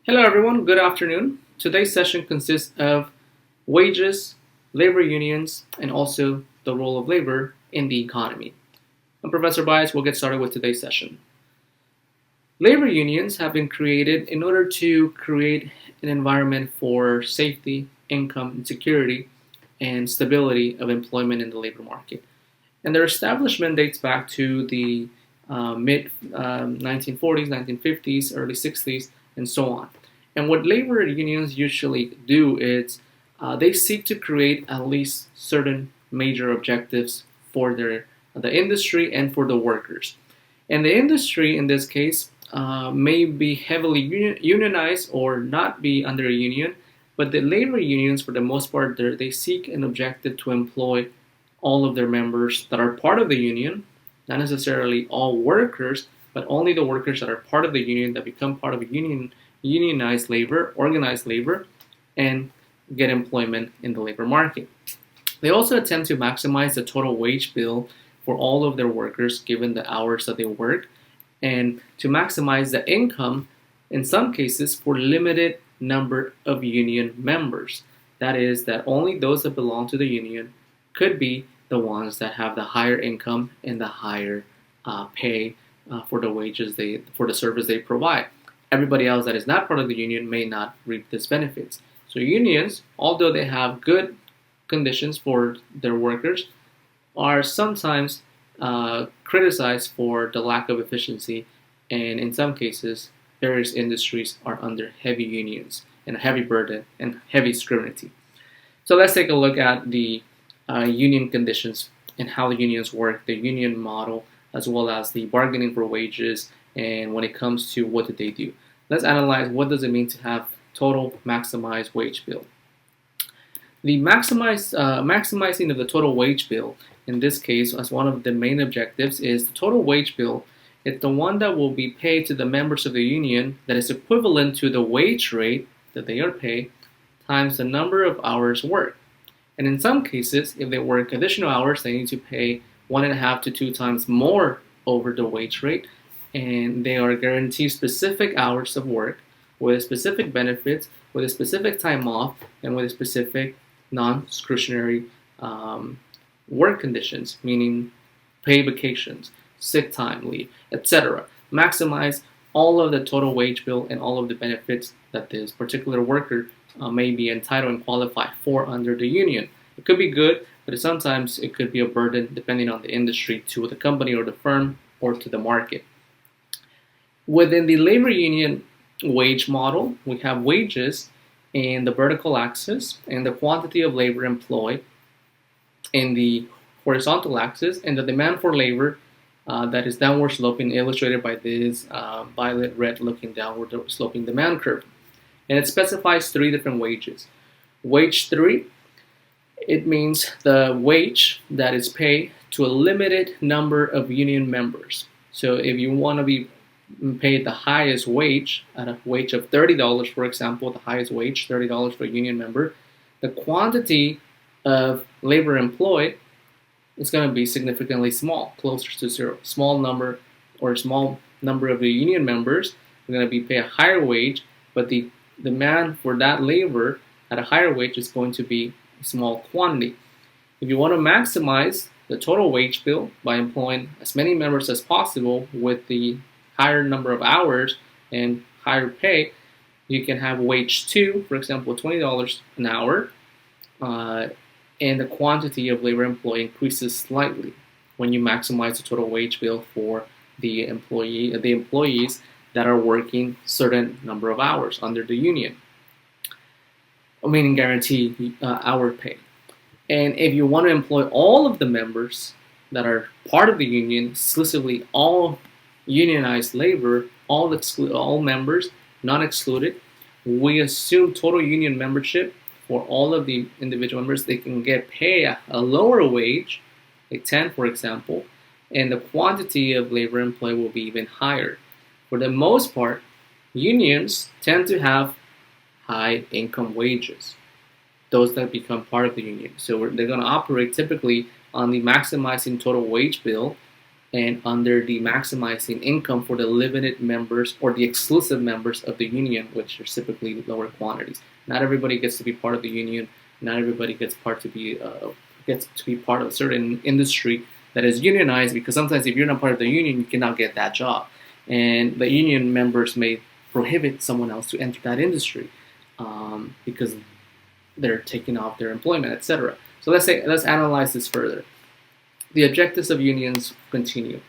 Hello everyone, good afternoon. Today's session consists of wages, labor unions, and also the role of labor in the economy. I'm Professor Bias. We'll get started with today's session. Labor unions have been created in order to create an environment for safety, income, and security, and stability of employment in the labor market. And their establishment dates back to the mid 1940s, 1950s, early 60s, and so on. And what labor unions usually do is they seek to create at least certain major objectives for the industry and for the workers. And the industry in this case may be heavily unionized or not be under a union, but the labor unions, for the most part, they seek an objective to employ all of their members that are part of the union, not necessarily all workers, but only the workers that are part of the union that become part of a unionized labor, organized labor, and get employment in the labor market. They also attempt to maximize the total wage bill for all of their workers given the hours that they work, and to maximize the income in some cases for limited number of union members. That is, that only those that belong to the union could be the ones that have the higher income and the higher pay for the wages for the service they provide. Everybody else that is not part of the union may not reap these benefits. So unions, although they have good conditions for their workers, are sometimes criticized for the lack of efficiency, and in some cases, various industries are under heavy unions and a heavy burden and heavy scrutiny. So let's take a look at the union conditions and how the unions work, the union model, as well as the bargaining for wages, and when it comes to what do they do. Let's analyze what does it mean to have total maximized wage bill. The maximizing of the total wage bill, in this case, as one of the main objectives, is the total wage bill. It's the one that will be paid to the members of the union that is equivalent to the wage rate that they are paid times the number of hours worked. And in some cases, if they work additional hours, they need to pay 1.5 to 2 times more over the wage rate, and they are guaranteed specific hours of work with specific benefits, with a specific time off, and with a specific non-exclusionary work conditions, meaning paid vacations, sick time leave, etc. Maximize all of the total wage bill and all of the benefits that this particular worker may be entitled and qualify for under the union. It could be good, but sometimes it could be a burden depending on the industry to the company or the firm or to the market. Within the labor union wage model, we have wages in the vertical axis and the quantity of labor employed in the horizontal axis, and the demand for labor that is downward sloping, illustrated by this violet red looking downward sloping demand curve. And it specifies 3 different wages. Wage 3, it means the wage that is paid to a limited number of union members. So if you want to be paid the highest wage, at a wage of $30, for example, the highest wage, $30 for a union member, the quantity of labor employed is going to be significantly small, closer to 0. Small number of the union members are going to be paid a higher wage, but the demand for that labor at a higher wage is going to be a small quantity. If you want to maximize the total wage bill by employing as many members as possible with the higher number of hours and higher pay, you can have wage 2, for example, $20 an hour, and the quantity of labor employed increases slightly when you maximize the total wage bill for the employees that are working certain number of hours under the union, meaning guaranteed hour pay. And if you want to employ all of the members that are part of the union, exclusively all unionized labor, all members, not excluded, we assume total union membership for all of the individual members. They can get paid a lower wage, like 10 for example, and the quantity of labor employed will be even higher. For the most part, unions tend to have high income wages, those that become part of the union. So they're going to operate typically on the maximizing total wage bill and under the maximizing income for the limited members or the exclusive members of the union, which are typically lower quantities. Not everybody gets to be part of the union. Not everybody gets to be part of a certain industry that is unionized, because sometimes if you're not part of the union, you cannot get that job, and the union members may prohibit someone else to enter that industry because they're taking off their employment, etc. So let's analyze this further. The objectives of unions continue.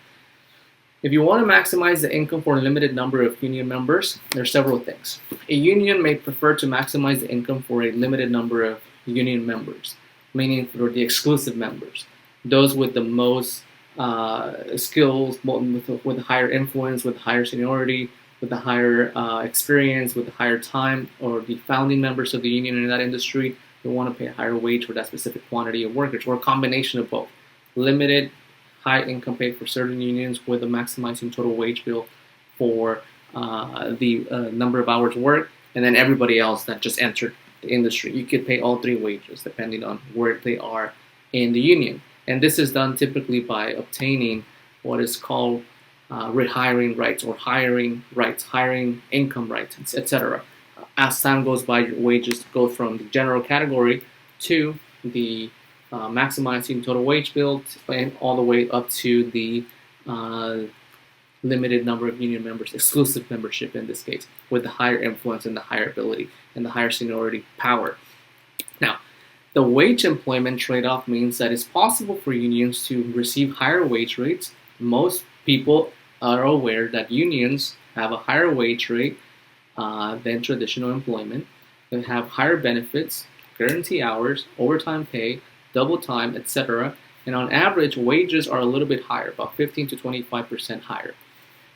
If you want to maximize the income for a limited number of union members, there are several things. A union may prefer to maximize the income for a limited number of union members, meaning for the exclusive members, those with the most skills, with the higher influence, with higher seniority, with the higher experience, with the higher time, or the founding members of the union in that industry. They want to pay a higher wage for that specific quantity of workers, or a combination of both. Limited high income pay for certain unions with a maximizing total wage bill for the number of hours worked, and then everybody else that just entered the industry. You could pay all three wages depending on where they are in the union. And this is done typically by obtaining what is called rehiring rights, or hiring rights, hiring income rights, etc. As time goes by, your wages go from the general category to the maximizing total wage bill, and all the way up to the limited number of union members, exclusive membership in this case, with the higher influence and the higher ability and the higher seniority power. Now, the wage employment trade-off means that it's possible for unions to receive higher wage rates. Most people are aware that unions have a higher wage rate than traditional employment. They have higher benefits, guarantee hours, overtime pay, double time, etc. And on average, wages are a little bit higher, about 15 to 25% higher.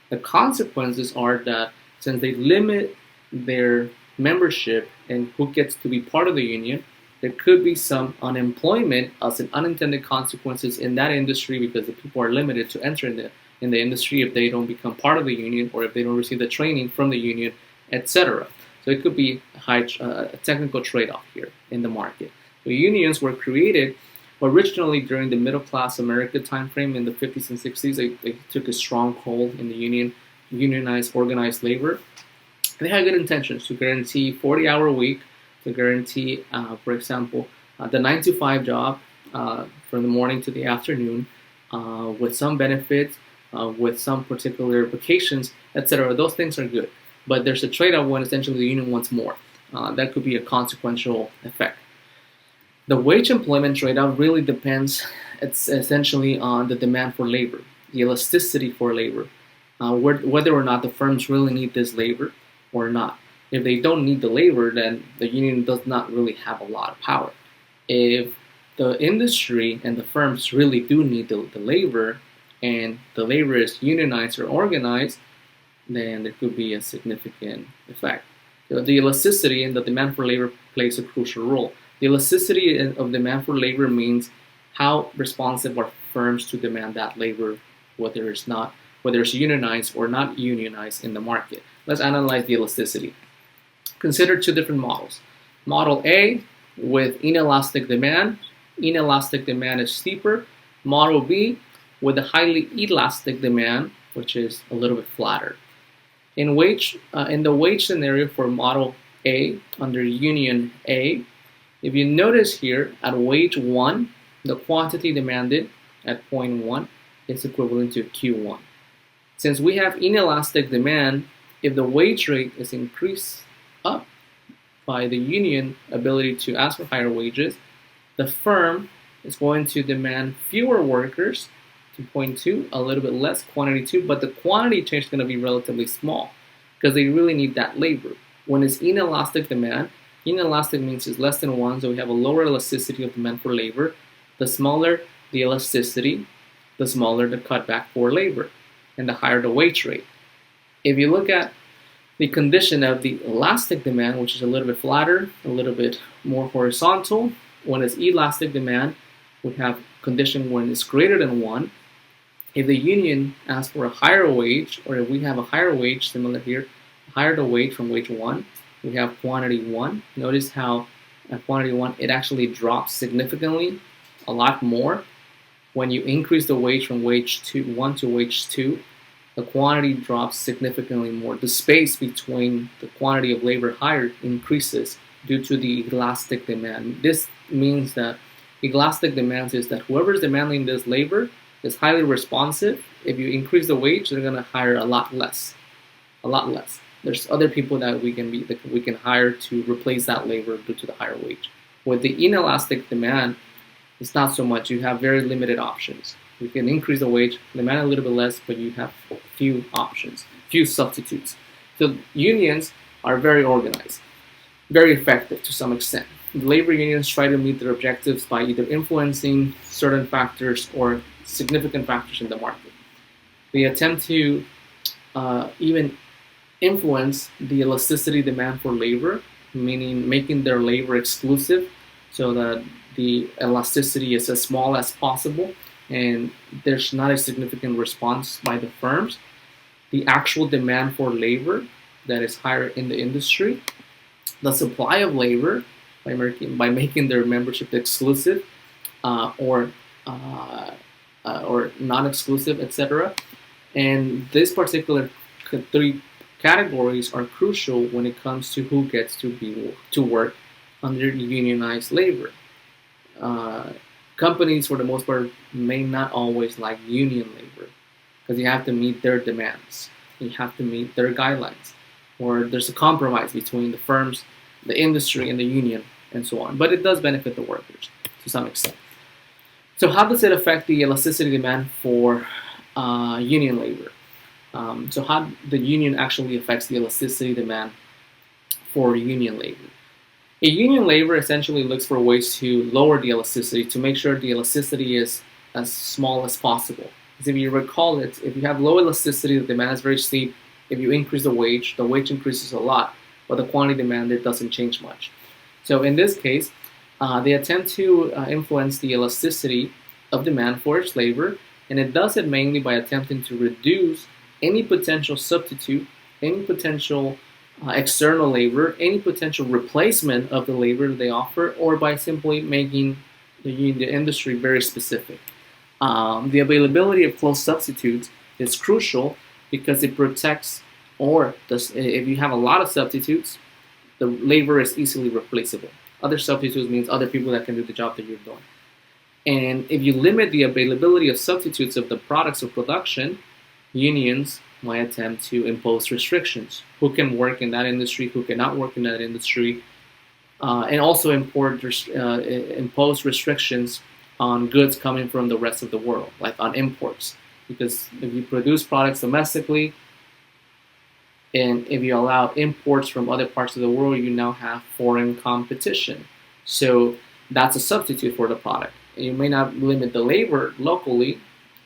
The consequences are that since they limit their membership and who gets to be part of the union, there could be some unemployment as an unintended consequences in that industry, because the people are limited to enter in the industry if they don't become part of the union, or if they don't receive the training from the union, etc. So it could be a technical trade-off here in the market. So unions were created originally during the middle-class America time frame in the 50s and 60s. They took a strong hold in the unionized, organized labor. They had good intentions to guarantee 40-hour week, to guarantee, for example, the 9-to-5 job from the morning to the afternoon, with some benefits, with some particular vacations, etc. Those things are good. But there's a trade-off when essentially the union wants more. That could be a consequential effect. The wage employment trade-off really depends, it's essentially on the demand for labor, the elasticity for labor, whether or not the firms really need this labor or not. If they don't need the labor, then the union does not really have a lot of power. If the industry and the firms really do need the labor, and the labor is unionized or organized, then there could be a significant effect. The elasticity and the demand for labor plays a crucial role. The elasticity of demand for labor means how responsive are firms to demand that labor, whether it's unionized or not unionized in the market. Let's analyze the elasticity. Consider two different models. Model A with inelastic demand. Inelastic demand is steeper. Model B with a highly elastic demand, which is a little bit flatter. In the wage scenario for Model A under Union A, if you notice here at wage 1, the quantity demanded at point 1 is equivalent to Q1. Since we have inelastic demand, if the wage rate is increased up by the union ability to ask for higher wages, the firm is going to demand fewer workers to point 2, a little bit less quantity 2, but the quantity change is going to be relatively small because they really need that labor. When it's inelastic demand, inelastic means it's less than 1, so we have a lower elasticity of demand for labor. The smaller the elasticity, the smaller the cutback for labor, and the higher the wage rate. If you look at the condition of the elastic demand, which is a little bit flatter, a little bit more horizontal, when it's elastic demand, we have condition when it's greater than 1. If the union asks for a higher wage, or if we have a higher wage, similar here, higher the wage from wage 1, we have quantity 1. Notice how at quantity 1, it actually drops significantly, a lot more when you increase the wage from wage 1 to wage 2, the quantity drops significantly more. The space between the quantity of labor hired increases due to the elastic demand. This means that elastic demand is that whoever is demanding this labor is highly responsive. If you increase the wage, they're going to hire a lot less. There's other people that we can hire to replace that labor due to the higher wage. With the inelastic demand, it's not so much. You have very limited options. You can increase the wage, demand a little bit less, but you have few options, few substitutes. So unions are very organized, very effective to some extent. The labor unions try to meet their objectives by either influencing certain factors or significant factors in the market. They attempt to even influence the elasticity demand for labor, meaning making their labor exclusive so that the elasticity is as small as possible and there's not a significant response by the firms. The actual demand for labor that is higher in the industry, the supply of labor by making their membership exclusive or non-exclusive, etc. And this particular three categories are crucial when it comes to who gets to work under unionized labor. Companies, for the most part, may not always like union labor because you have to meet their demands, you have to meet their guidelines, or there's a compromise between the firms, the industry, and the union, and so on. But it does benefit the workers to some extent. So how does it affect the elasticity demand for union labor? So how the union actually affects the elasticity demand for union labor? A union labor essentially looks for ways to lower the elasticity, to make sure the elasticity is as small as possible. Because if you recall it, if you have low elasticity, the demand is very steep. If you increase the wage increases a lot, but the quantity demanded doesn't change much. So in this case, they attempt to influence the elasticity of demand for its labor, and it does it mainly by attempting to reduce any potential substitute, any potential external labor, any potential replacement of the labor that they offer, or by simply making the industry very specific. The availability of close substitutes is crucial because it protects, if you have a lot of substitutes, the labor is easily replaceable. Other substitutes means other people that can do the job that you're doing. And if you limit the availability of substitutes of the products of production, unions might attempt to impose restrictions. Who can work in that industry, who cannot work in that industry, and also impose restrictions on goods coming from the rest of the world, like on imports. Because if you produce products domestically, and if you allow imports from other parts of the world, you now have foreign competition. So that's a substitute for the product. And you may not limit the labor locally,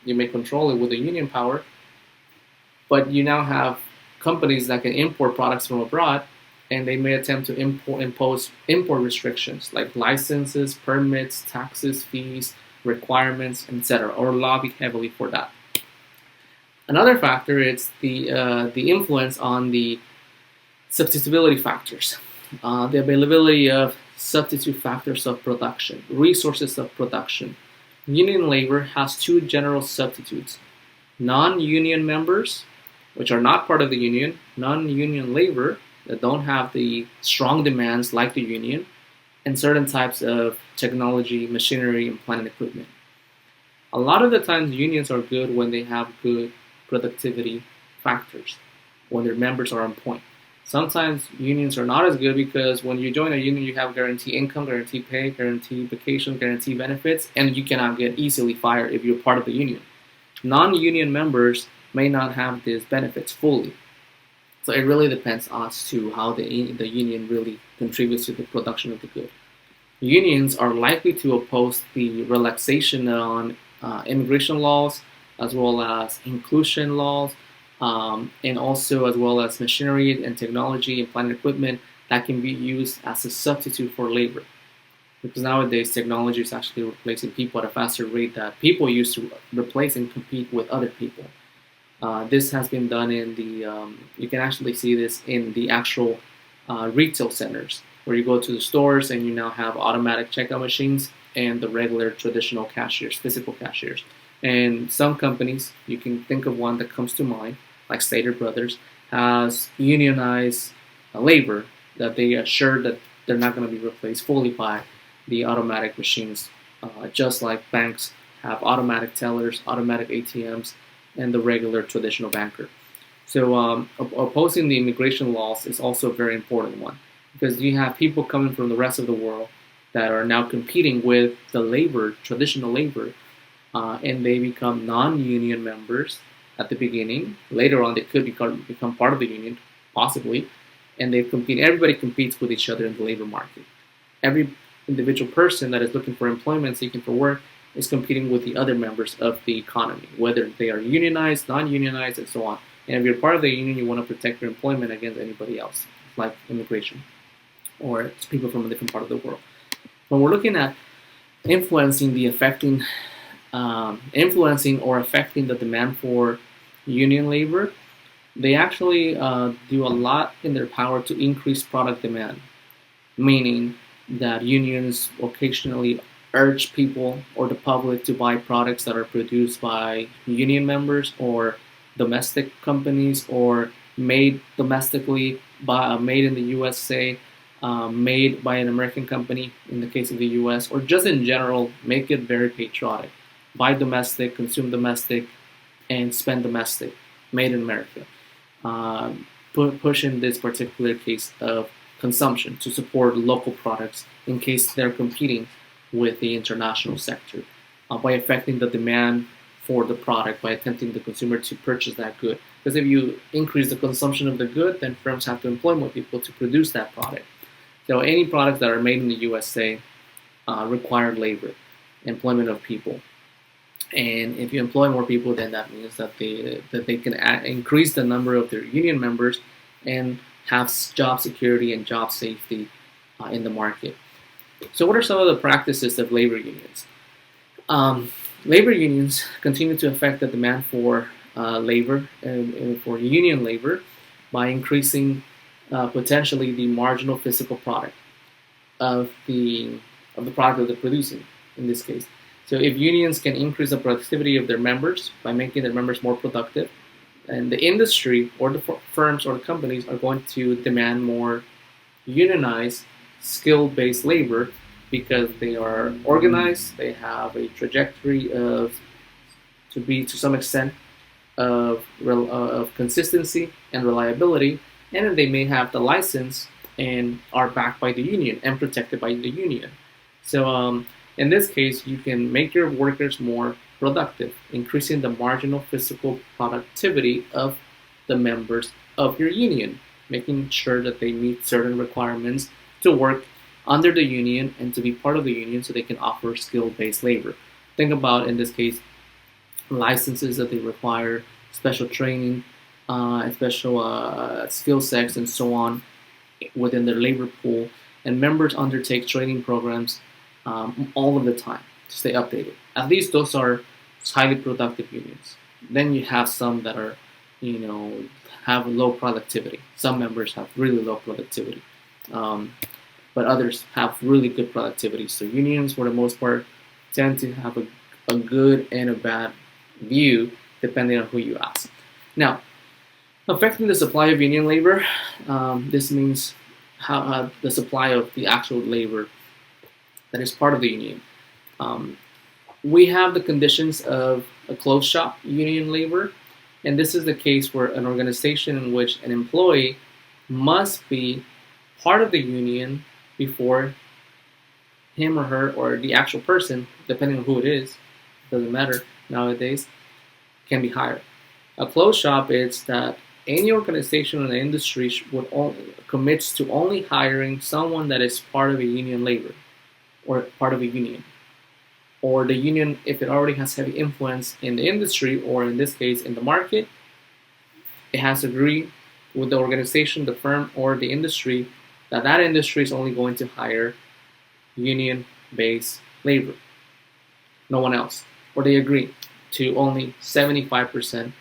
you may control it with the union power, but you now have companies that can import products from abroad, and they may attempt to impose import restrictions like licenses, permits, taxes, fees, requirements, etc., or lobby heavily for that. Another factor is the influence on the substitutability factors, the availability of substitute factors of production, resources of production. Union labor has two general substitutes: non-union members, which are not part of the union, non-union labor that don't have the strong demands like the union, and certain types of technology, machinery, and plant and equipment. A lot of the times unions are good when they have good productivity factors, when their members are on point. Sometimes unions are not as good because when you join a union, you have guaranteed income, guaranteed pay, guaranteed vacation, guaranteed benefits, and you cannot get easily fired if you're part of the union. Non-union members may not have these benefits fully. So it really depends as to how the union really contributes to the production of the good. Unions are likely to oppose the relaxation on immigration laws, as well as inclusion laws, and also as well as machinery and technology and plant and equipment that can be used as a substitute for labor. Because nowadays technology is actually replacing people at a faster rate that people used to replace and compete with other people. This has been done in you can actually see this in the actual retail centers, where you go to the stores and you now have automatic checkout machines, and the regular traditional cashiers, physical cashiers. And some companies, you can think of one that comes to mind, like Slater Brothers, has unionized labor that they assure that they're not going to be replaced fully by the automatic machines, just like banks have automatic tellers, automatic ATMs, and the regular traditional banker. So opposing the immigration laws is also a very important one, because you have people coming from the rest of the world that are now competing with the labor, traditional labor, and they become non-union members at the beginning. Later on, they could become part of the union, possibly, and they compete. Everybody competes with each other in the labor market. Every individual person that is looking for employment, seeking for work, is competing with the other members of the economy, whether they are unionized, non-unionized, and so on. And if you're part of the union, you want to protect your employment against anybody else, like immigration or people from a different part of the world. When we're looking at influencing or affecting the demand for union labor, they actually do a lot in their power to increase product demand, meaning that unions occasionally urge people or the public to buy products that are produced by union members or domestic companies or made domestically, made in the USA, made by an American company in the case of the US, or just in general, make it very patriotic. Buy domestic, consume domestic, and spend domestic, made in America. Push in this particular case of consumption to support local products in case they're competing with the international sector, by affecting the demand for the product, by attempting the consumer to purchase that good. Because if you increase the consumption of the good, then firms have to employ more people to produce that product. So any products that are made in the USA require labor, employment of people. And if you employ more people, then that means that they can increase the number of their union members and have job security and job safety in the market. So what are some of the practices of labor unions? Labor unions continue to affect the demand for labor and for union labor by increasing potentially the marginal physical product of the product that they're producing in this case. So if unions can increase the productivity of their members by making their members more productive, and the industry or the firms or the companies are going to demand more unionized, skill-based labor because they are organized, they have a trajectory to some extent of consistency and reliability, and they may have the license and are backed by the union and protected by the union. So in this case, you can make your workers more productive, increasing the marginal physical productivity of the members of your union, making sure that they meet certain requirements to work under the union and to be part of the union so they can offer skill-based labor. Think about, in this case, licenses that they require, special training, special skill sets, and so on within their labor pool. And members undertake training programs all of the time to stay updated. At least those are highly productive unions. Then you have some that are, have low productivity. Some members have really low productivity, but others have really good productivity. So unions, for the most part, tend to have a good and a bad view depending on who you ask. Now, affecting the supply of union labor, this means how the supply of the actual labor that is part of the union. We have the conditions of a closed shop union labor, and this is the case where an organization in which an employee must be part of the union before him or her or the actual person, depending on who it is, doesn't matter nowadays, can be hired. A closed shop is that any organization in the industry commits to only hiring someone that is part of a union labor or part of a union. Or the union, if it already has heavy influence in the industry, or in this case in the market, it has to agree with the organization, the firm, or the industry that industry is only going to hire union-based labor, no one else. Or they agree to only 75%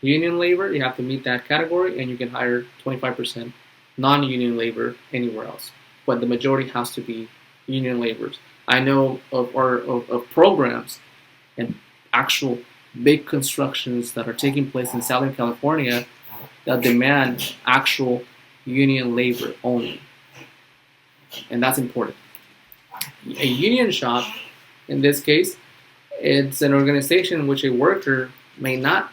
union labor, you have to meet that category, and you can hire 25% non-union labor anywhere else. But the majority has to be union laborers. I know of programs and actual big constructions that are taking place in Southern California that demand actual union labor only, and that's important. A union shop, in this case, it's an organization in which a worker may not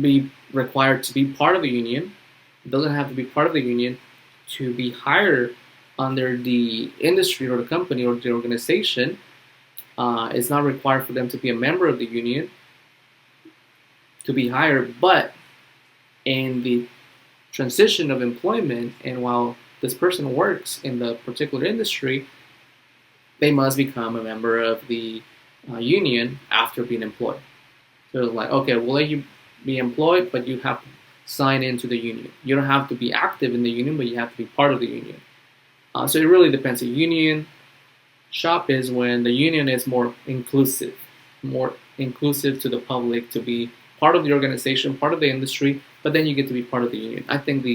be required to be part of the union. It doesn't have to be part of the union to be hired under the industry or the company or the organization. It's not required for them to be a member of the union to be hired, but in the transition of employment and while this person works in the particular industry, they must become a member of the union after being employed. So it's like, okay, we'll let you be employed, but you have to sign into the union. You don't have to be active in the union, but you have to be part of the union. So it really depends. A union shop is when the union is more inclusive to the public, to be part of the organization, part of the industry, but then you get to be part of the union. I think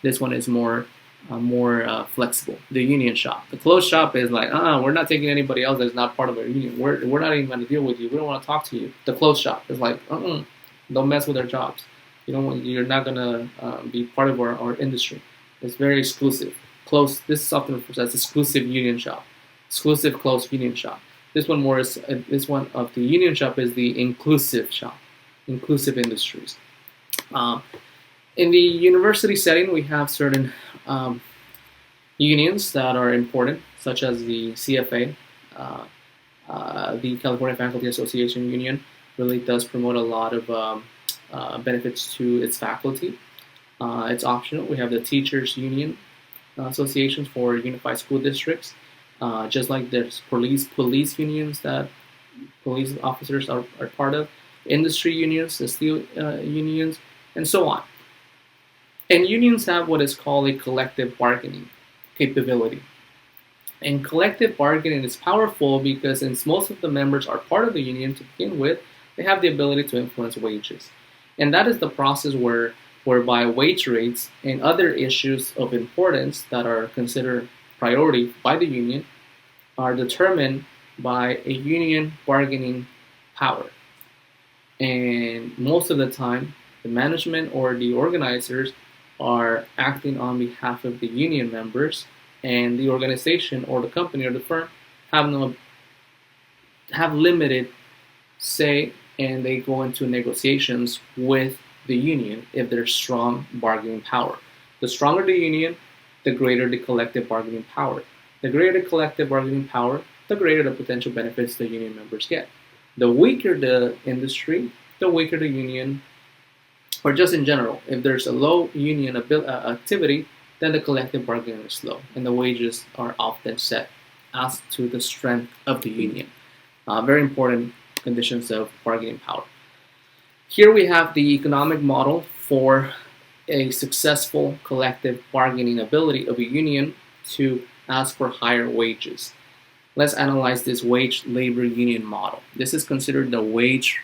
this one is more flexible. The union shop. The closed shop is like, we're not taking anybody else that's not part of our union. We're not even going to deal with you. We don't want to talk to you. The closed shop is like, don't mess with our jobs. You're not going to be part of our industry. It's very exclusive. Closed. This is often referred to as exclusive union shop. Exclusive closed union shop. This one of the union shop is the inclusive shop. Inclusive industries. In the university setting, we have certain unions that are important, such as the CFA, the California Faculty Association Union. Really does promote a lot of benefits to its faculty. It's optional. We have the Teachers Union associations for unified school districts, just like there's police unions that police officers are part of, industry unions, the steel unions, and so on. And unions have what is called a collective bargaining capability. And collective bargaining is powerful because since most of the members are part of the union to begin with, they have the ability to influence wages. And that is the process whereby wage rates and other issues of importance that are considered priority by the union are determined by a union bargaining power. And most of the time, the management or the organizers are acting on behalf of the union members, and the organization or the company or the firm have limited say, and they go into negotiations with the union if there's strong bargaining power. The stronger the union, the greater the collective bargaining power. The greater the collective bargaining power, the greater the potential benefits the union members get. The weaker the industry, the weaker the union, or just in general, if there's a low union activity, then the collective bargaining is low, and the wages are often set as to the strength of the union. Very important conditions of bargaining power. Here we have the economic model for a successful collective bargaining ability of a union to ask for higher wages. Let's analyze this wage labor union model. This is considered the wage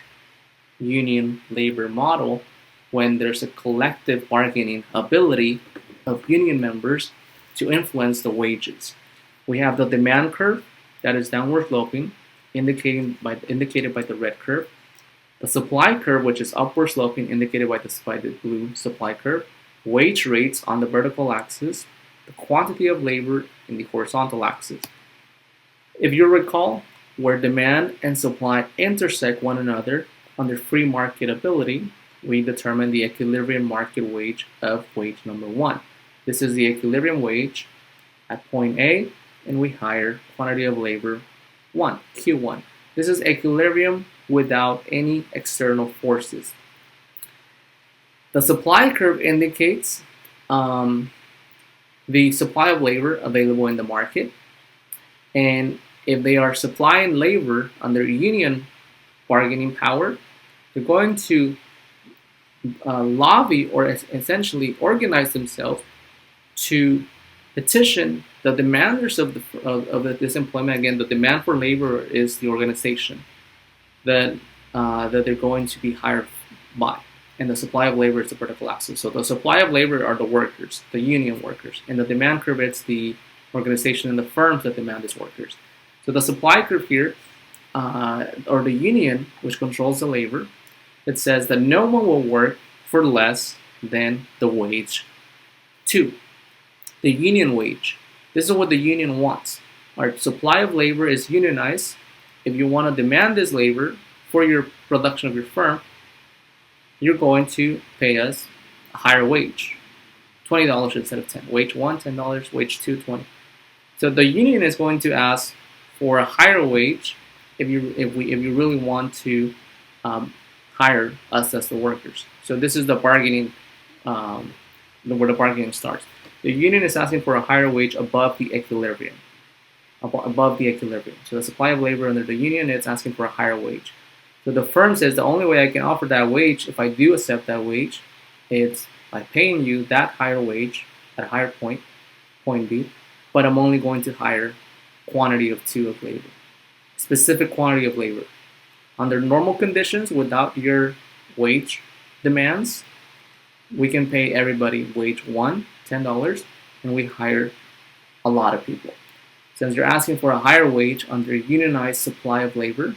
union labor model when there's a collective bargaining ability of union members to influence the wages. We have the demand curve that is downward sloping, indicated by the red curve. The supply curve, which is upward sloping, indicated by the blue supply curve. Wage rates on the vertical axis. The quantity of labor in the horizontal axis. If you recall, where demand and supply intersect one another under free market ability, we determine the equilibrium market wage of wage number 1. This is the equilibrium wage at point A, and we hire quantity of labor 1, Q1. This is equilibrium without any external forces. The supply curve indicates the supply of labor available in the market, and if they are supplying labor under union bargaining power, they're going to lobby or essentially organize themselves to petition the demanders of this employment. Again, the demand for labor is the organization that they're going to be hired by, and the supply of labor is the vertical axis. So the supply of labor are the workers, the union workers, and the demand curve is the organization and the firms that demand these workers. So the supply curve here, or the union, which controls the labor, it says that no one will work for less than the wage 2, the union wage. This is what the union wants. Our supply of labor is unionized. If you want to demand this labor for your production of your firm, you're going to pay us a higher wage, $20 instead of 10. Wage 1, $10. Wage 2, 20. So the union is going to ask for a higher wage if you really want to hire us as the workers. So this is the bargaining, where the bargaining starts. The union is asking for a higher wage above the equilibrium. Above the equilibrium. So the supply of labor under the union is asking for a higher wage. So the firm says the only way I can offer that wage, if I do accept that wage, it's by paying you that higher wage at a higher point B, but I'm only going to hire quantity of 2 of labor, specific quantity of labor. Under normal conditions, without your wage demands, we can pay everybody wage 1, $10, and we hire a lot of people. Since you're asking for a higher wage under unionized supply of labor,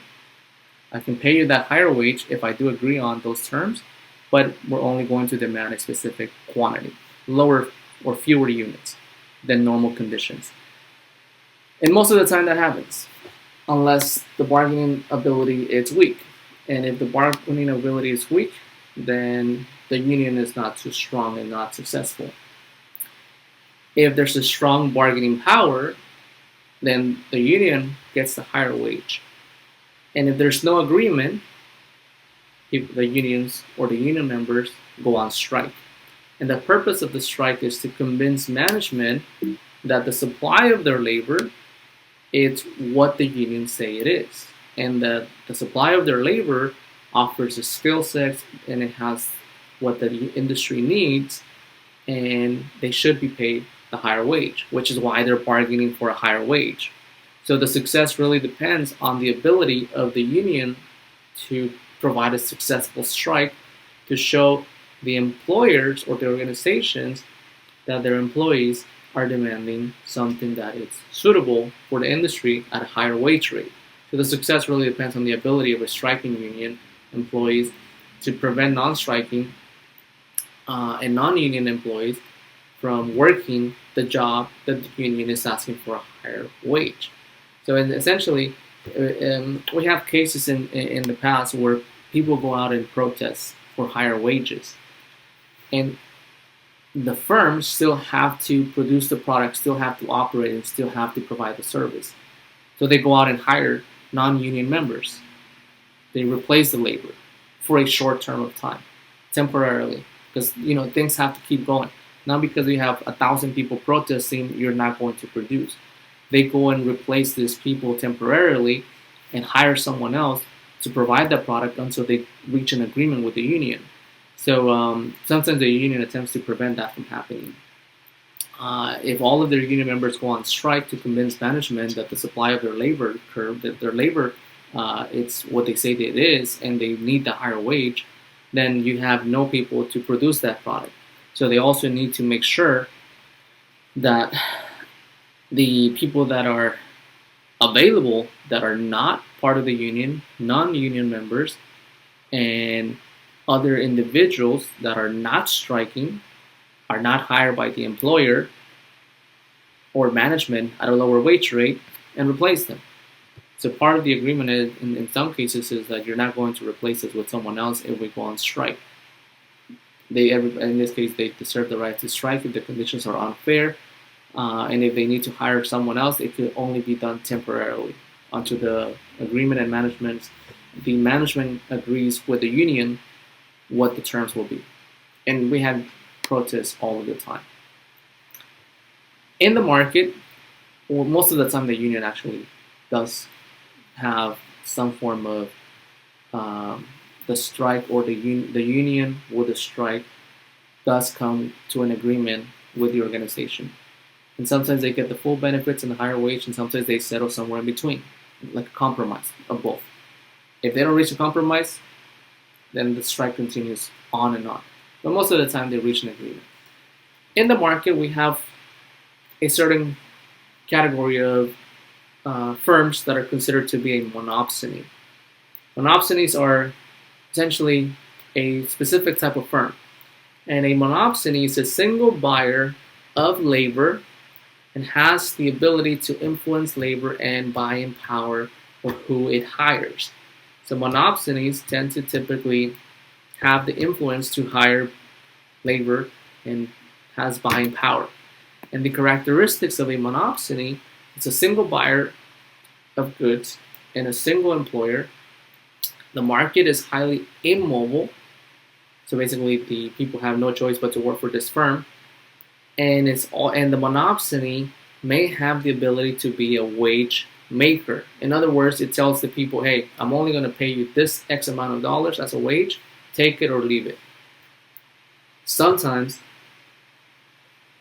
I can pay you that higher wage if I do agree on those terms, but we're only going to demand a specific quantity, lower or fewer units than normal conditions. And most of the time that happens, unless the bargaining ability is weak. And if the bargaining ability is weak, then the union is not too strong and not successful. If there's a strong bargaining power, then the union gets the higher wage. And if there's no agreement, if the unions or the union members go on strike. And the purpose of the strike is to convince management that the supply of their labor is what the unions say it is. And that the supply of their labor offers a skill set and it has what the industry needs, and they should be paid the higher wage, which is why they're bargaining for a higher wage. So the success really depends on the ability of the union to provide a successful strike to show the employers or the organizations that their employees are demanding something that is suitable for the industry at a higher wage rate. So the success really depends on the ability of a striking union employees to prevent non-striking and non-union employees from working the job that the union is asking for a higher wage. So essentially, we have cases in the past where people go out and protest for higher wages. And the firms still have to produce the product, still have to operate, and still have to provide the service. So they go out and hire non-union members. They replace the labor for a short term of time, temporarily, because things have to keep going. Not because you have 1,000 people protesting, you're not going to produce. They go and replace these people temporarily and hire someone else to provide that product until they reach an agreement with the union. So sometimes the union attempts to prevent that from happening. If all of their union members go on strike to convince management that the supply of their labor curve, that their labor, it's what they say it is, and they need the higher wage, then you have no people to produce that product. So they also need to make sure that the people that are available, that are not part of the union, non-union members, and other individuals that are not striking, are not hired by the employer or management at a lower wage rate, and replace them. So part of the agreement is, in some cases, is that you're not going to replace us with someone else if we go on strike. In this case, they deserve the right to strike if the conditions are unfair, and if they need to hire someone else, it could only be done temporarily until the agreement and the management agrees with the union what the terms will be. And we have protests all of the time. In the market, well, most of the time the union actually does have some form of the strike, or the union with the strike does come to an agreement with the organization. And sometimes they get the full benefits and the higher wage, and sometimes they settle somewhere in between, like a compromise of both. If they don't reach a compromise, then the strike continues on and on. But most of the time they reach an agreement. In the market, we have a certain category of firms that are considered to be a monopsony. Monopsonies are essentially a specific type of firm. And a monopsony is a single buyer of labor and has the ability to influence labor and buying power for who it hires. So monopsonies tend to typically have the influence to hire labor and has buying power. And the characteristics of a monopsony is a single buyer of goods and a single employer. The market is highly immobile. So basically the people have no choice but to work for this firm. And the monopsony may have the ability to be a wage maker. In other words, it tells the people, hey, I'm only going to pay you this X amount of dollars as a wage, take it or leave it. Sometimes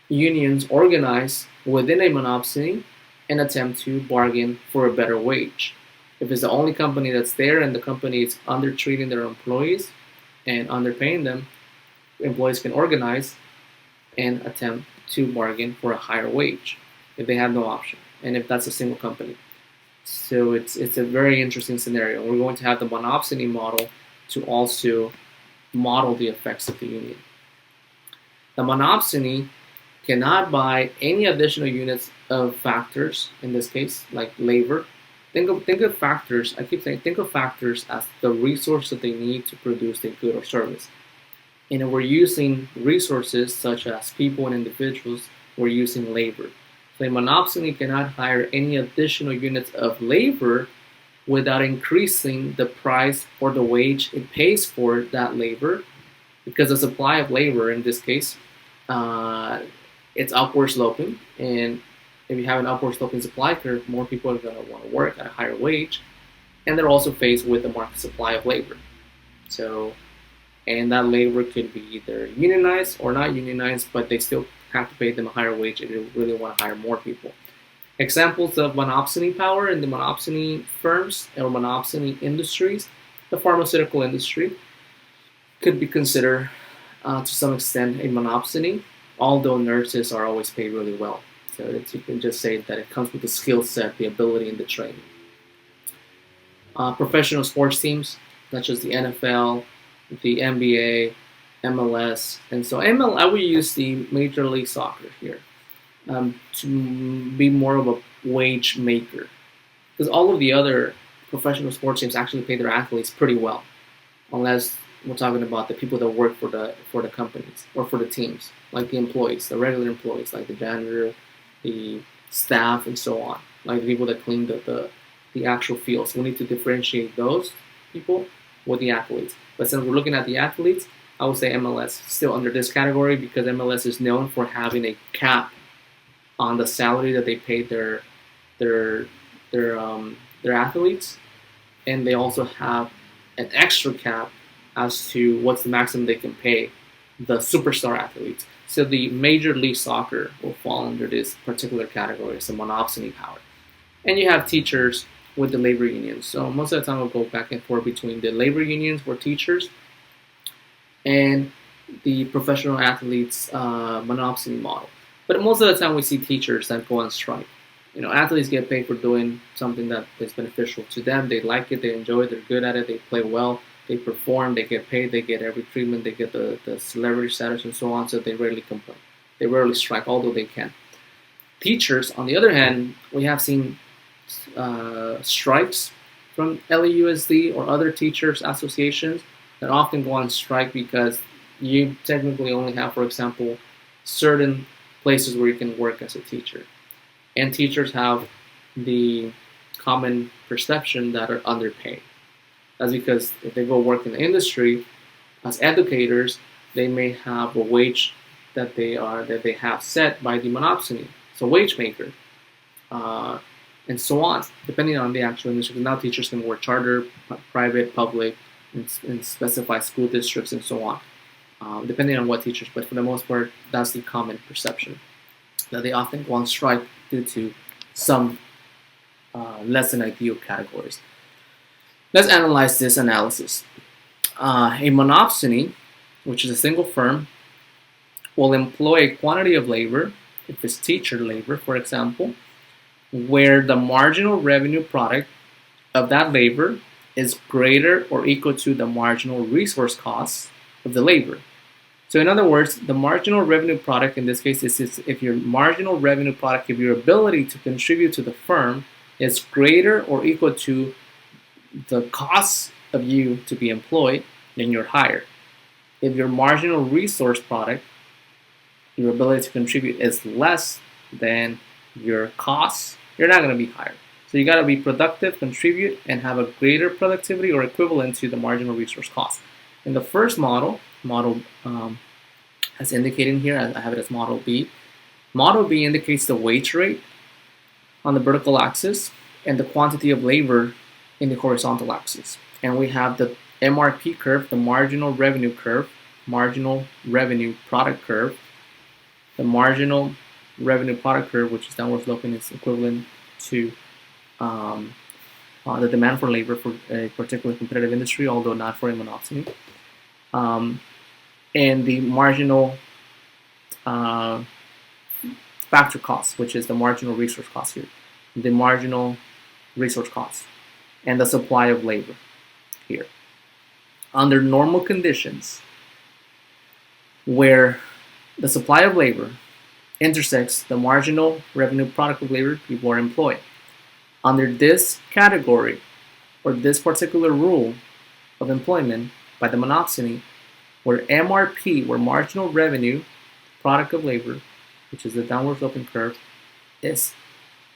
unions organize within a monopsony and attempt to bargain for a better wage. If it's the only company that's there and the company is undertreating their employees and underpaying them, employees can organize and attempt to bargain for a higher wage if they have no option, and if that's a single company. So it's a very interesting scenario. We're going to have the monopsony model to also model the effects of the union. The monopsony cannot buy any additional units of factors, in this case, like labor. Think of factors, I keep saying, think of factors as the resource that they need to produce a good or service. And if we're using resources such as people and individuals, we're using labor. So a monopsony cannot hire any additional units of labor without increasing the price or the wage it pays for that labor, because the supply of labor in this case, it's upward sloping, and if you have an upward sloping supply curve, more people are going to want to work at a higher wage, and they're also faced with the market supply of labor. So, and that labor could be either unionized or not unionized, but they still have to pay them a higher wage if they really want to hire more people. Examples of monopsony power in the monopsony firms or monopsony industries: the pharmaceutical industry could be considered to some extent a monopsony, although nurses are always paid really well. So you can just say that it comes with the skill set, the ability, and the training. Professional sports teams, such as the NFL, the NBA, MLS, and so I will use the Major League Soccer here to be more of a wage maker, because all of the other professional sports teams actually pay their athletes pretty well, unless we're talking about the people that work for the companies or for the teams, like the employees, the regular employees, like the janitor, the staff, and so on, like the people that clean the actual fields. We need to differentiate those people with the athletes. But since we're looking at the athletes, I would say MLS is still under this category, because MLS is known for having a cap on the salary that they pay their athletes, and they also have an extra cap as to what's the maximum they can pay the superstar athletes. So the Major League Soccer will fall under this particular category, it's a monopsony power. And you have teachers with the labor unions. So most of the time we'll go back and forth between the labor unions for teachers and the professional athletes monopsony model. But most of the time we see teachers that go on strike. You know, athletes get paid for doing something that is beneficial to them. They like it, they enjoy it, they're good at it, they play well, they perform, they get paid, they get every treatment, they get the celebrity status and so on, so they rarely complain. They rarely strike, although they can. Teachers, on the other hand, we have seen strikes from LAUSD or other teachers associations that often go on strike because you technically only have, for example, certain places where you can work as a teacher. And teachers have the common perception that are underpaid. That's because if they go work in the industry as educators, they may have a wage that they have set by the monopsony, so wage maker, and so on, depending on the actual industry. Now teachers can work charter, private, public, and specify school districts and so on, depending on what teachers. But for the most part, that's the common perception, that they often go on strike due to some less than ideal categories. Let's analyze this analysis. A monopsony, which is a single firm, will employ a quantity of labor, if it's teacher labor, for example, where the marginal revenue product of that labor is greater or equal to the marginal resource cost of the labor. So in other words, the marginal revenue product in this case is if your marginal revenue product, if your ability to contribute to the firm is greater or equal to the cost of you to be employed, then you're hired. If your marginal resource product, your ability to contribute is less than your costs, you're not going to be hired. So you got to be productive, contribute, and have a greater productivity or equivalent to the marginal resource cost. In the first model as indicated here, I have it as model B. Model B indicates the wage rate on the vertical axis and the quantity of labor in the horizontal axis. And we have the MRP curve, the marginal revenue curve, marginal revenue product curve. The marginal revenue product curve, which is downward sloping, is equivalent to the demand for labor for a particular competitive industry, although not for a monopsony. And the marginal factor cost, which is the marginal resource cost here, the marginal resource cost, and the supply of labor here. Under normal conditions, where the supply of labor intersects the marginal revenue product of labor people are employed. Under this category, or this particular rule of employment by the monopsony, where MRP, where marginal revenue product of labor, which is the downward sloping curve, is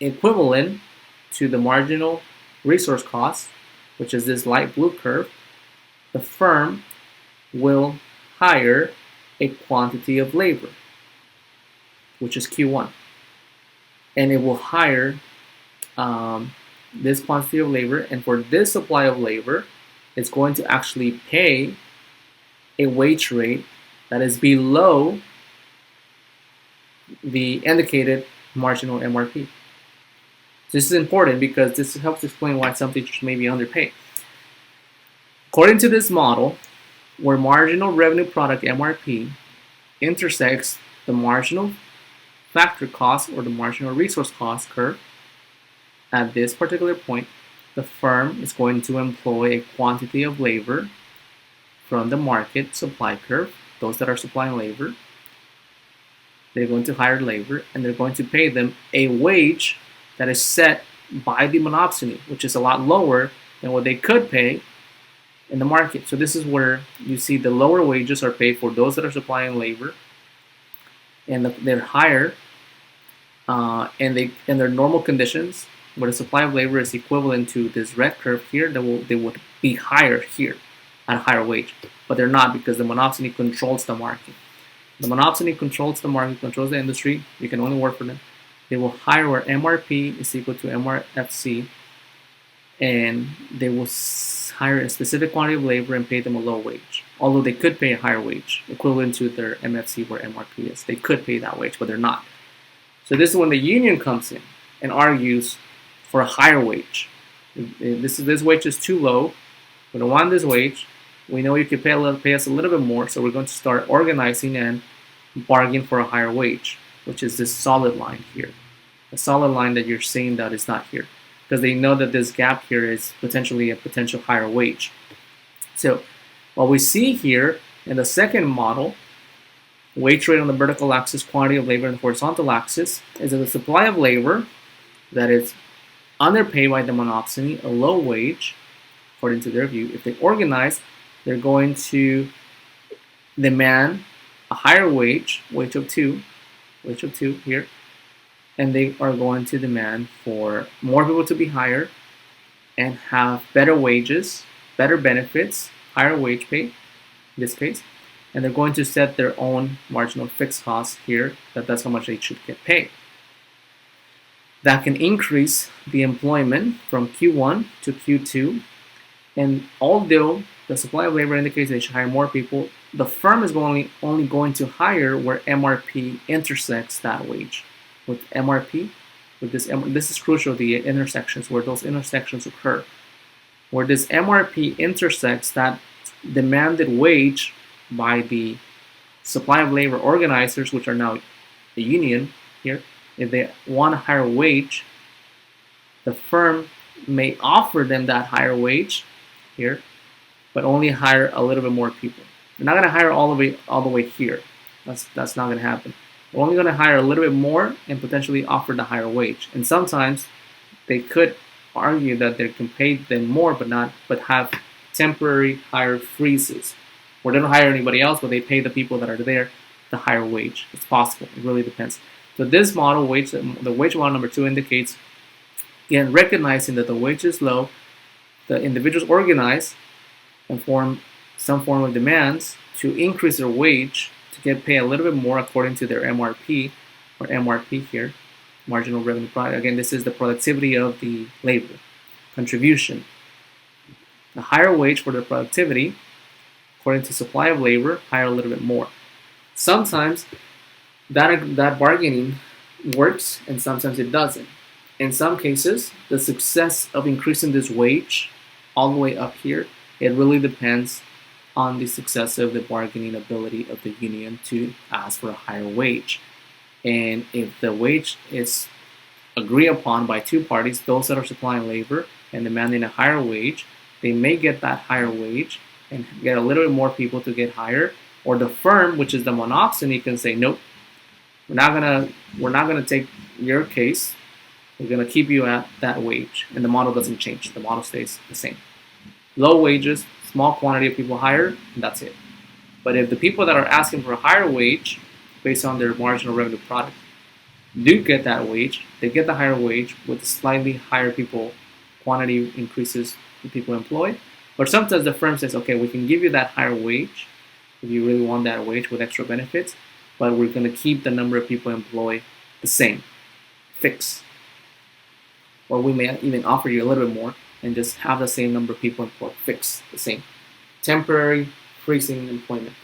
equivalent to the marginal resource cost, which is this light blue curve, the firm will hire a quantity of labor, which is Q1. And it will hire this quantity of labor, and for this supply of labor, it's going to actually pay a wage rate that is below the indicated marginal MRP. This is important because this helps explain why some teachers may be underpaid. According to this model, where marginal revenue product MRP intersects the marginal factor cost or the marginal resource cost curve, at this particular point, the firm is going to employ a quantity of labor from the market supply curve, those that are supplying labor. They're going to hire labor, and they're going to pay them a wage that is set by the monopsony, which is a lot lower than what they could pay in the market. So this is where you see the lower wages are paid for those that are supplying labor, and they're higher, and their normal conditions, where the supply of labor is equivalent to this red curve here, they would be higher here at a higher wage, but they're not because the monopsony controls the market. The monopsony controls the market, controls the industry. You can only work for them. They will hire where MRP is equal to MRFC, and they will hire a specific quantity of labor and pay them a low wage. Although they could pay a higher wage, equivalent to their MFC where MRP is. They could pay that wage, but they're not. So this is when the union comes in and argues for a higher wage. This wage is too low. We don't want this wage. We know you could pay us a little bit more, so we're going to start organizing and bargain for a higher wage, which is this solid line here. The solid line that you're seeing that is not here, because they know that this gap here is potentially a potential higher wage. So what we see here in the second model, wage rate on the vertical axis, quantity of labor on the horizontal axis, is that the supply of labor that is underpaid by the monopsony, a low wage, according to their view. If they organize, they're going to demand a higher wage of 2 here, and they are going to demand for more people to be hired and have better wages, better benefits, higher wage pay in this case, and they're going to set their own marginal fixed costs here, that's how much they should get paid. That can increase the employment from Q1 to Q2, and although the supply of labor indicates they should hire more people, the firm is only going to hire where MRP intersects that wage. With MRP, with this is crucial, the intersections, where those intersections occur. Where this MRP intersects that demanded wage by the supply of labor organizers, which are now the union here. If they want a higher wage, the firm may offer them that higher wage here, but only hire a little bit more people. They're not going to hire all the way here. That's not going to happen. We're only going to hire a little bit more and potentially offer the higher wage. And sometimes they could argue that they can pay them more, but have temporary hire freezes, where they don't hire anybody else, but they pay the people that are there the higher wage. It's possible. It really depends. So this model, the wage model number 2 indicates, again, recognizing that the wage is low, the individuals organize and form some form of demands to increase their wage to get paid a little bit more according to their MRP, or MRP here, marginal revenue product. Again, this is the productivity of the labor contribution. The higher wage for the productivity, according to supply of labor, hire a little bit more. Sometimes that bargaining works, and sometimes it doesn't. In some cases, the success of increasing this wage all the way up here, it really depends on the success of the bargaining ability of the union to ask for a higher wage. And if the wage is agreed upon by two parties, those that are supplying labor and demanding a higher wage, they may get that higher wage and get a little bit more people to get higher. Or the firm, which is the monopsony, can say, nope, we're not gonna take your case. We're gonna keep you at that wage, and the model doesn't change. The model stays the same. Low wages, small quantity of people hired, and that's it. But if the people that are asking for a higher wage, based on their marginal revenue product, do get that wage, they get the higher wage with slightly higher people quantity increases the people employed. But sometimes the firm says, okay, we can give you that higher wage if you really want that wage with extra benefits, but we're going to keep the number of people employed the same, fixed. Or we may even offer you a little bit more and just have the same number of people employed, fixed, the same. Temporary, freezing employment.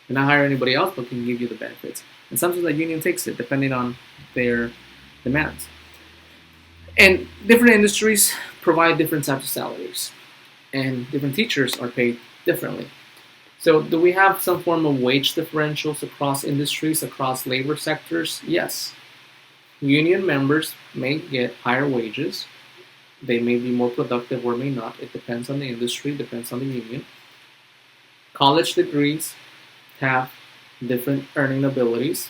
We're not hiring anybody else, but can give you the benefits. And sometimes the union takes it, depending on their demands. And different industries provide different types of salaries, and different teachers are paid differently. So do we have some form of wage differentials across industries, across labor sectors? Yes. Union members may get higher wages. They may be more productive or may not. It depends on the industry, depends on the union. College degrees have different earning abilities.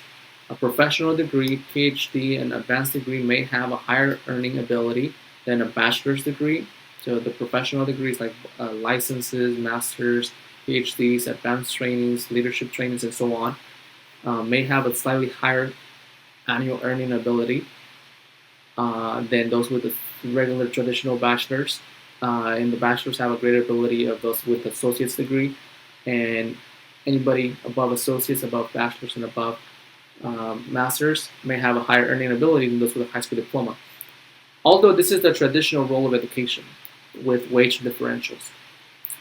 A professional degree, PhD, and advanced degree may have a higher earning ability than a bachelor's degree. So the professional degrees like licenses, masters, PhDs, advanced trainings, leadership trainings, and so on may have a slightly higher annual earning ability than those with the regular traditional bachelors. And the bachelors have a greater ability of those with associate's degree, and anybody above associates, above bachelors, and above masters may have a higher earning ability than those with a high school diploma. Although this is the traditional role of education with wage differentials.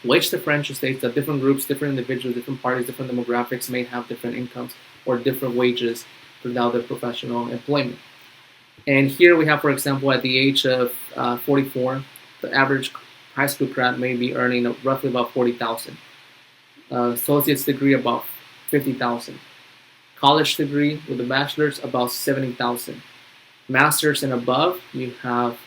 Wage differential states that different groups, different individuals, different parties, different demographics may have different incomes or different wages throughout their professional employment. And here we have, for example, at the age of 44, the average high school grad may be earning roughly about $40,000. Associate's degree about $50,000. College degree with a bachelor's about $70,000. Masters and above, you have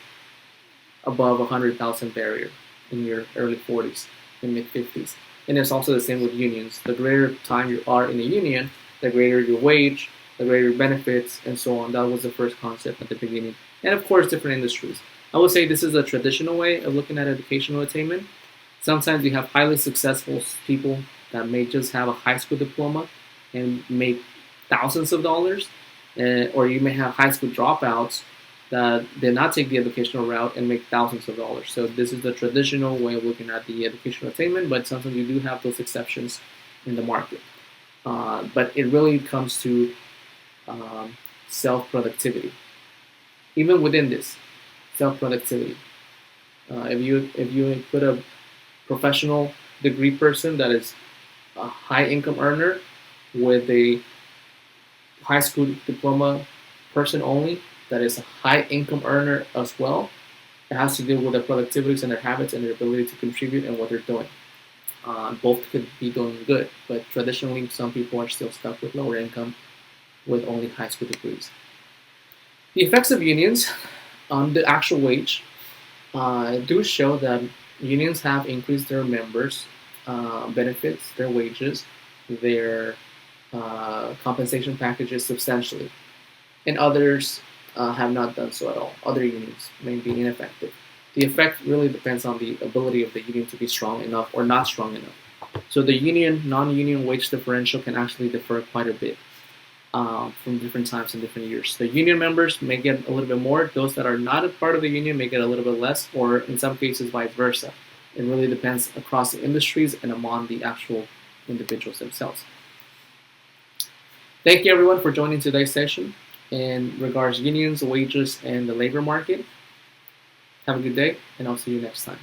above $100,000 barrier in your early 40s and mid 50s. And it's also the same with unions. The greater time you are in a union, the greater your wage, the greater benefits, and so on. That was the first concept at the beginning. And of course, different industries. I would say this is a traditional way of looking at educational attainment. Sometimes you have highly successful people that may just have a high school diploma and make thousands of dollars, or you may have high school dropouts that did not take the educational route and make thousands of dollars. So this is the traditional way of looking at the educational attainment, but sometimes you do have those exceptions in the market. But it really comes to self-productivity. Even within this, self-productivity. If you put a professional degree person that is a high income earner with a high school diploma person only that is a high income earner as well, it has to do with their productivities and their habits and their ability to contribute and what they're doing. Both could be doing good, but traditionally some people are still stuck with lower income with only high school degrees. The effects of unions On the actual wage, it do show that unions have increased their members' benefits, their wages, their compensation packages substantially, and others have not done so at all. Other unions may be ineffective. The effect really depends on the ability of the union to be strong enough or not strong enough. So the union non-union wage differential can actually differ quite a bit from different times and different years. The union members may get a little bit more. Those that are not a part of the union may get a little bit less, or in some cases, vice versa. It really depends across the industries and among the actual individuals themselves. Thank you, everyone, for joining today's session in regards to unions, wages, and the labor market. Have a good day, and I'll see you next time.